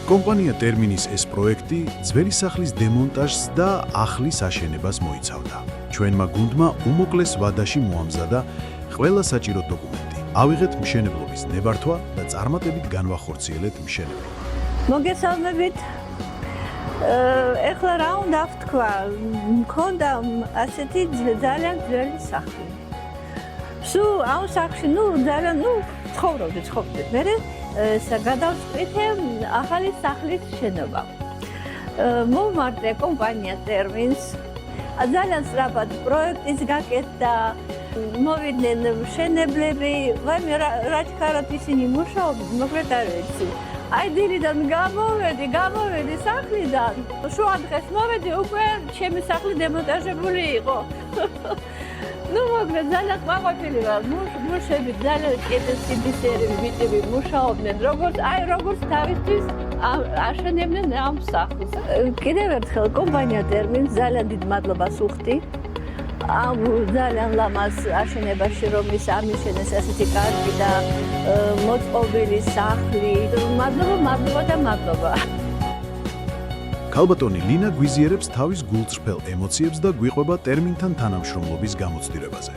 კომპანია ტერმინის ეს პროექტი ძველი სახლის დემონტაჟს და ახლის აშენებას მოიცავდა. ჩვენმა გუნდმა უმოკლეს ვადაში მოამზადა ყველა საჭირო დოკუმენტი. ავიღეთ მშენებლობის ნებართვა და წარმატებით განვახორციელეთ მშენებლობა. მოგესალმებით. ეხლა რა უნდა ვთქვა, მქონდა ასეთი ძალიან ძველი სახლი. სულ ამ სახლში ძალიან ცხოვრობდი. მერე გადავწყვიტე ახალი სახლის შენობა. მოვმართე კომპანია ტერმინს. ძალიან სწრაფად პროექტის გაკეთდა. მოვიდნენ მშენებლები, ვაიმე რა ჩქარად ისინი მუშაობდნენ, მოკლედ არ ვიცი. აი დილიდან გამოვედი სახლიდან. შუა დღეს მოვედი, უკვე ჩემი სახლი დემონტაჟებული იყო. მოკლედ ძალიან ყვაყვილი ვარ. მუშები ძალიან კეთილსინდისერი ვიტები მუშაობდნენ, როგორც თავისთვის აშენებდნენ ამ სახლს. კიდევ ერთხელ კომპანია ტერმინს ძალიან დიდ მადლობას ვუხდი. ამ ძალიან ლამაზ აშენებაში რომ ის ამიშენეს ასეთი კარგი და მოწყობილი სახლი. მადლობა. ქალბატონი ლინა გვიზიერებს თავის გულწრფელ ემოციებს და გვიყვება ტერმინთან თანამშრომლობის გამოცდილებაზე.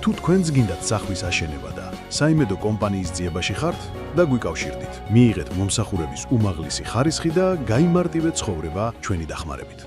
თუ თქვენც გინდათ სახლის აშენება და საიმედო კომპანიის ძიებაში ხართ და გვიკავშირდით, მიიღეთ მომსახურების უმაღლესი ხარისხი და გაიმარტივეთ ცხოვრება ჩვენი დახმარებით.